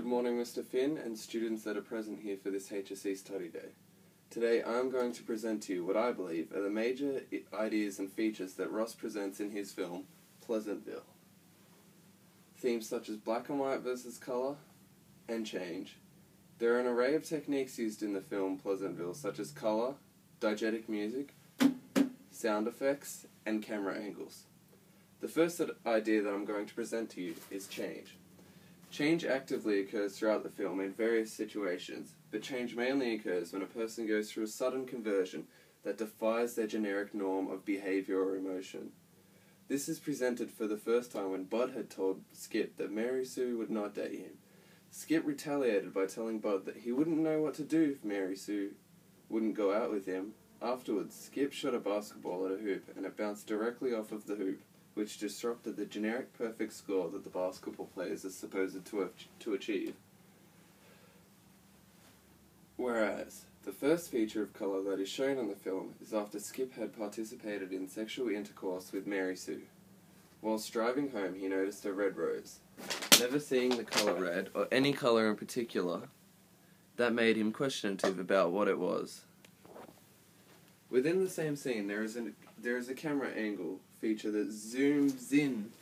Good morning, Mr. Finn and students that are present here for this HSC study day. Today I am going to present to you what I believe are the major ideas and features that Ross presents in his film, Pleasantville. Themes such as black and white versus colour and change. There are an array of techniques used in the film Pleasantville such as colour, diegetic music, sound effects, and camera angles. The first idea that I'm going to present to you is change. Change actively occurs throughout the film in various situations, but change mainly occurs when a person goes through a sudden conversion that defies their generic norm of behaviour or emotion. This is presented for the first time when Bud had told Skip that Mary Sue would not date him. Skip retaliated by telling Bud that he wouldn't know what to do if Mary Sue wouldn't go out with him. Afterwards, Skip shot a basketball at a hoop and it bounced directly off of the hoop, which disrupted the generic perfect score that the basketball players are supposed to achieve. Whereas, the first feature of colour that is shown in the film is after Skip had participated in sexual intercourse with Mary Sue. Whilst driving home, he noticed a red rose. Never seeing the colour red, or any colour in particular, that made him questionative about what it was. Within the same scene, there is a camera angle feature that zooms in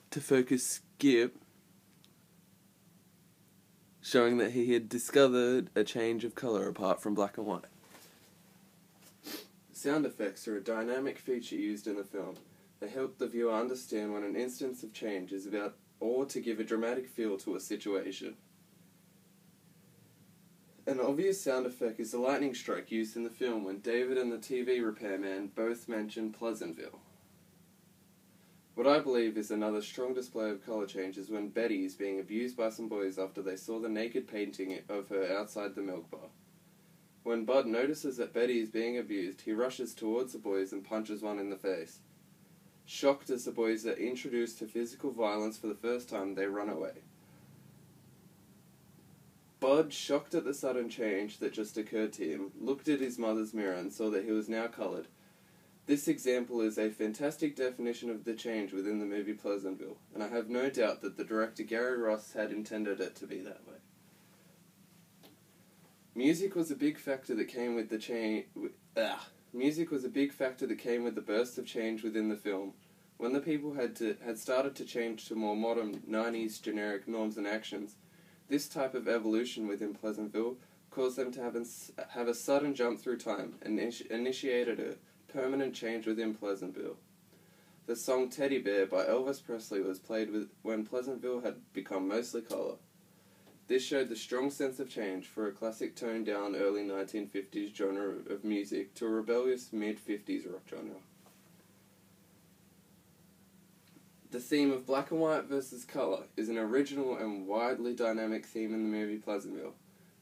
to focus Skip, showing that he had discovered a change of colour apart from black and white. Sound effects are a dynamic feature used in the film. They help the viewer understand when an instance of change is about, or to give a dramatic feel to a situation. An obvious sound effect is the lightning strike used in the film when David and the TV repairman both mention Pleasantville. What I believe is another strong display of colour change is when Betty is being abused by some boys after they saw the naked painting of her outside the milk bar. When Bud notices that Betty is being abused, he rushes towards the boys and punches one in the face. Shocked as the boys are introduced to physical violence for the first time, they run away. Bud, shocked at the sudden change that just occurred to him, looked at his mother's mirror and saw that he was now coloured. This example is a fantastic definition of the change within the movie Pleasantville, and I have no doubt that the director Gary Ross had intended it to be that way. Music was a big factor that came with the burst of change within the film. When the people had started to change to more modern 90s generic norms and actions, this type of evolution within Pleasantville caused them to have a sudden jump through time and initiated a permanent change within Pleasantville. The song Teddy Bear by Elvis Presley was played when Pleasantville had become mostly colour. This showed the strong sense of change for a classic toned-down early 1950s genre of music to a rebellious mid-50s rock genre. The theme of black and white versus colour is an original and widely dynamic theme in the movie Pleasantville.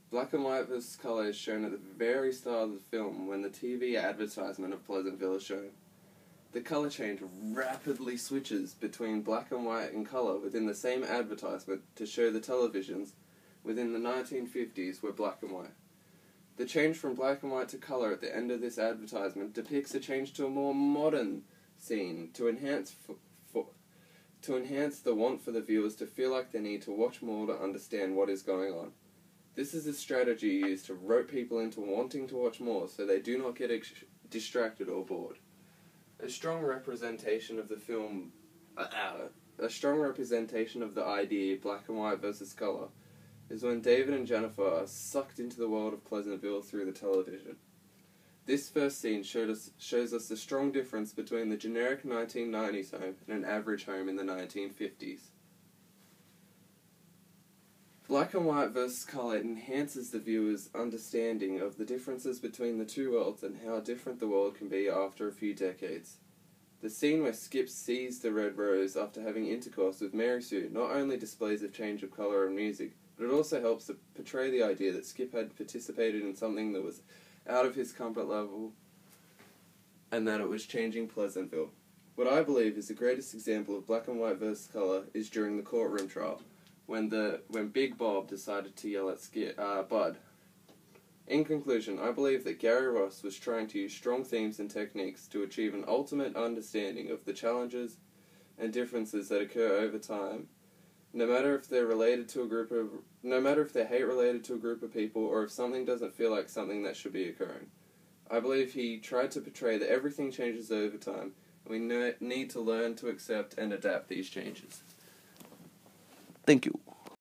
Black and white versus colour is shown at the very start of the film when the TV advertisement of Pleasantville is shown. The colour change rapidly switches between black and white and colour within the same advertisement to show the televisions within the 1950s were black and white. The change from black and white to colour at the end of this advertisement depicts a change to a more modern scene to enhance the want for the viewers to feel like they need to watch more to understand what is going on. This is a strategy used to rope people into wanting to watch more so they do not get distracted or bored. A strong representation of the idea black and white versus colour is when David and Jennifer are sucked into the world of Pleasantville through the television. This first scene shows us the strong difference between the generic 1990s home and an average home in the 1950s. Black and white versus colour enhances the viewer's understanding of the differences between the two worlds and how different the world can be after a few decades. The scene where Skip sees the red rose after having intercourse with Mary Sue not only displays a change of colour and music, but it also helps to portray the idea that Skip had participated in something that was out of his comfort level and that it was changing Pleasantville. What I believe is the greatest example of black and white versus colour is during the courtroom trial, when Big Bob decided to yell at Bud. In conclusion, I believe that Gary Ross was trying to use strong themes and techniques to achieve an ultimate understanding of the challenges and differences that occur over time no matter if they're hate related to a group of people, or if something doesn't feel like something that should be occurring. I believe he tried to portray that everything changes over time, and we need to learn to accept and adapt these changes. Thank you.